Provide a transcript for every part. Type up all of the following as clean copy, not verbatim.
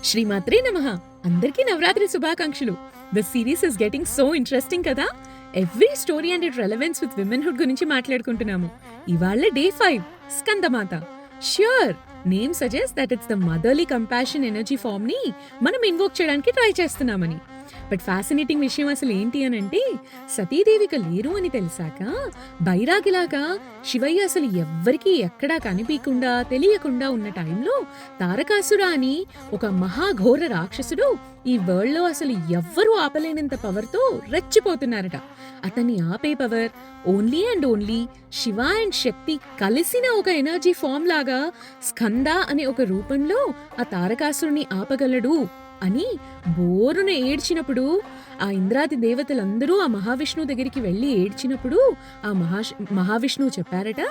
శ్రీమాత్రే నమః. అందరికీ నవరాత్రి శుభాకాంక్షలు. The series is getting so interesting కదా. Every story and it relevance with విమెన్హుడ్ గురించి మాట్లాడుకుంటున్నాము. ఇవాళ day 5 Skandamata. Sure, name suggest that it's the motherly compassion energy form ని మనం ఇన్వోక్ చేయడానికి ట్రై చేస్తున్నామని. బట్ ఫ్యాసినేటింగ్ విషయం అసలు ఏంటి అనంటే, సతీదేవిక లేరు అని తెలిసాక బైరాగిలాగా శివయ్య అసలు ఎవ్వరికీ ఎక్కడా కనిపించకుండా తెలియకుండా ఉన్న టైంలో తారకాసుర అని ఒక మహాఘోర రాక్షసుడు ఈ వరల్డ్ లో అసలు ఎవ్వరూ ఆపలేనంత పవర్తో రెచ్చిపోతున్నారట. అతన్ని ఆపే power only and only Shiva and Shakti కలిసిన ఒక ఎనర్జీ ఫామ్ లాగా స్కంద అనే ఒక రూపంలో ఆ తారకాసురుని ఆపగలడు అని బోరున ఏడ్చినప్పుడు, ఆ ఇంద్రాది దేవతలందరూ ఆ మహావిష్ణువు దగ్గరికి వెళ్ళి ఏడ్చినప్పుడు ఆ మహావిష్ణువు చెప్పారట,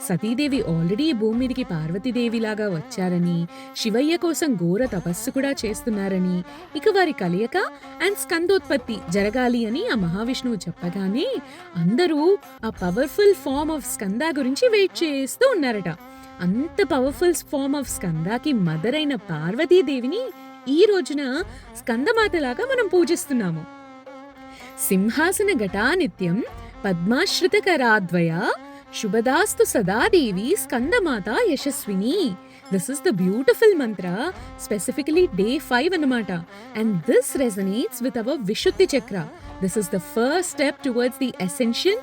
సతీదేవి ఆల్రెడీ భూమి మీదకి పార్వతీదేవిలాగా వచ్చారని, శివయ్య కోసం ఘోర తపస్సు కూడా చేస్తున్నారని, ఇక వారి కలయిక అండ్ స్కందోత్పత్తి జరగాలి అని ఆ మహావిష్ణువు చెప్పగానే అందరూ ఆ పవర్ఫుల్ ఫార్మ్ ఆఫ్ స్కంద గురించి వెయిట్ చేస్తూ ఉన్నారట. అంత పవర్ఫుల్ ఫార్మ్ ఆఫ్ స్కందాకి మదర్ అయిన పార్వతీదేవిని ఈ రోజున స్కందమాతలాగా మనం పూజిస్తున్నాము. సింహాసన ఘటానిత్యం పద్మాశ్రితకరాద్వయ శుభదాస్తు సదాదేవి స్కందమాత యశస్విని. This is the beautiful Mantra, specifically day 5 అన్నమాట. And this resonates with our విశుద్ధి చక్ర. This is the first step towards the ascension,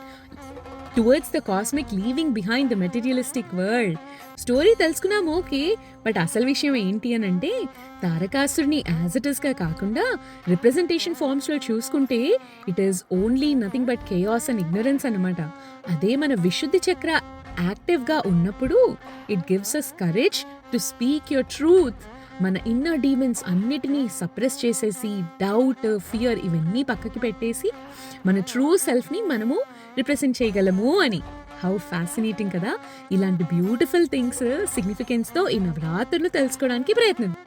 towards the cosmic leaving behind the materialistic world. Story తెలుసుకున్నాము okay, but అసలు విషయం ఏంటి అని అంటే, తారకాసురుని as it is గా కాకుండా రిప్రజెంటేషన్ ఫార్మ్స్ లో చూసుకుంటే it is only nothing but chaos and ignorance అన్నమాట. అదే మన విశుద్ధి చక్ర యాక్టివ్ గా ఉన్నప్పుడు it gives us courage to speak your truth. మన ఇన్నర్ డీమన్స్ అన్నిటినీ సప్రెస్ చేసేసి డౌట్, ఫియర్ ఇవన్నీ పక్కకి పెట్టేసి మన ట్రూ సెల్ఫ్ని మనము రిప్రజెంట్ చేయగలము అని. హౌ ఫ్యాసినేటింగ్ కదా. ఇలాంటి బ్యూటిఫుల్ థింగ్స్ సిగ్నిఫికెన్స్తో ఈ నవరాత్రులు తెలుసుకోవడానికి ప్రయత్నిద్దాం.